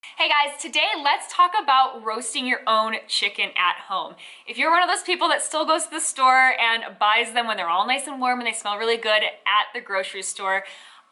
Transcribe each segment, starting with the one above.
Hey guys, today let's talk about roasting your own chicken at home. If you're one of those people that still goes to the store and buys them when they're all nice and warm and they smell really good at the grocery store,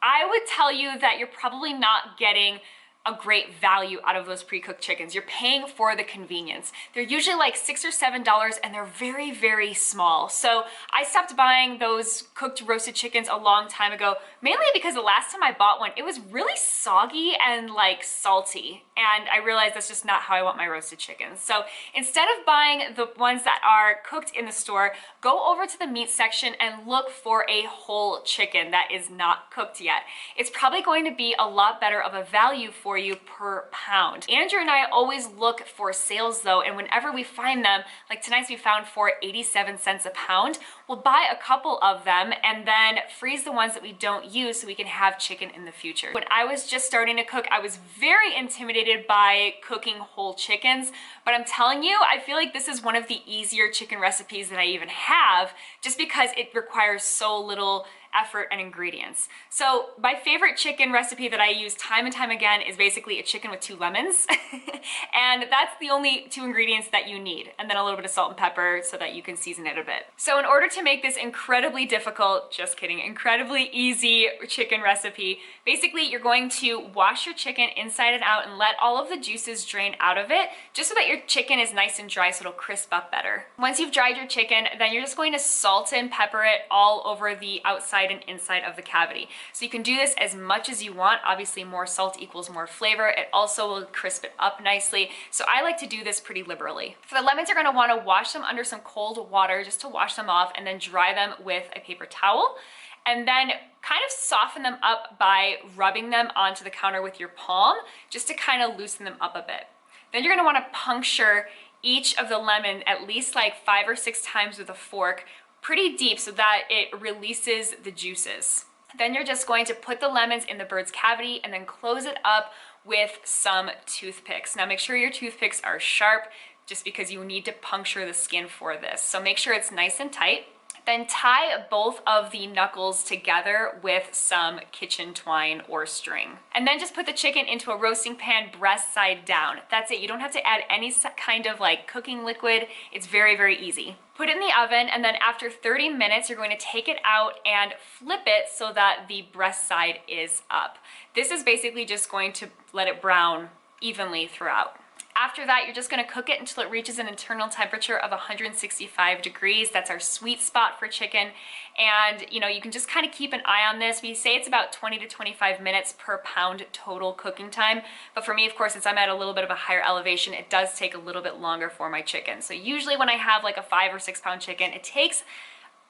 I would tell you that you're probably not getting a great value out of those pre-cooked chickens. You're paying for the convenience. They're usually like $6 or $7 and they're very, very small. So I stopped buying those cooked roasted chickens a long time ago, mainly because the last time I bought one, it was really soggy and like salty. And I realized that's just not how I want my roasted chickens. So instead of buying the ones that are cooked in the store, go over to the meat section and look for a whole chicken that is not cooked yet. It's probably going to be a lot better of a value for you per pound. Andrew and I always look for sales though, and whenever we find them, like tonight's we found for 87 cents a pound, we'll buy a couple of them and then freeze the ones that we don't use so we can have chicken in the future. When I was just starting to cook, I was very intimidated by cooking whole chickens, but I'm telling you, I feel like this is one of the easier chicken recipes that I even have, just because it requires so little effort and ingredients. So my favorite chicken recipe that I use time and time again is basically a chicken with 2 lemons. And that's the only 2 ingredients that you need. And then a little bit of salt and pepper so that you can season it a bit. So in order to make this incredibly difficult, just kidding, incredibly easy chicken recipe, basically you're going to wash your chicken inside and out and let all of the juices drain out of it, just so that your chicken is nice and dry so it'll crisp up better. Once you've dried your chicken, then you're just going to salt and pepper it all over the outside and inside of the cavity. So you can do this as much as you want. Obviously more salt equals more flavor. It also will crisp it up nicely. So I like to do this pretty liberally. For the lemons, you're going to want to wash them under some cold water just to wash them off, and then dry them with a paper towel. And then kind of soften them up by rubbing them onto the counter with your palm, just to kind of loosen them up a bit. Then you're going to want to puncture each of the lemon at least like 5 or 6 times with a fork, pretty deep, so that it releases the juices. Then you're just going to put the lemons in the bird's cavity and then close it up with some toothpicks. Now make sure your toothpicks are sharp, just because you need to puncture the skin for this. So make sure it's nice and tight. Then tie both of the knuckles together with some kitchen twine or string. And then just put the chicken into a roasting pan, breast side down. That's it. You don't have to add any kind of like cooking liquid. It's very, very easy. Put it in the oven, and then after 30 minutes, you're going to take it out and flip it so that the breast side is up. This is basically just going to let it brown evenly throughout. After that, you're just going to cook it until it reaches an internal temperature of 165 degrees. That's our sweet spot for chicken. And you can just kind of keep an eye on this. We say it's about 20 to 25 minutes per pound total cooking time. But for me, of course, since I'm at a little bit of a higher elevation, it does take a little bit longer for my chicken. So usually when I have like a 5 or 6 pound chicken, it takes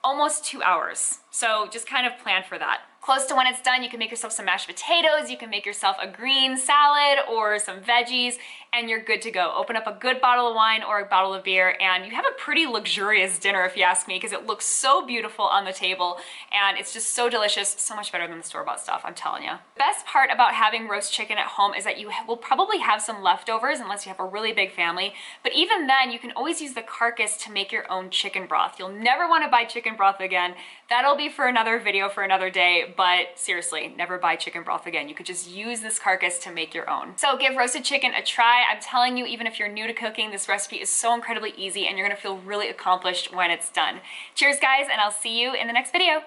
almost 2 hours. So just kind of plan for that. Close to when it's done, you can make yourself some mashed potatoes, you can make yourself a green salad or some veggies, and you're good to go. Open up a good bottle of wine or a bottle of beer, and you have a pretty luxurious dinner, if you ask me, because it looks so beautiful on the table, and it's just so delicious, so much better than the store-bought stuff, I'm telling you. The best part about having roast chicken at home is that you will probably have some leftovers unless you have a really big family, but even then, you can always use the carcass to make your own chicken broth. You'll never want to buy chicken broth again. That'll be for another video for another day, but seriously, never buy chicken broth again. You could just use this carcass to make your own. So give roasted chicken a try. I'm telling you, even if you're new to cooking, this recipe is so incredibly easy and you're gonna feel really accomplished when it's done. Cheers guys, and I'll see you in the next video.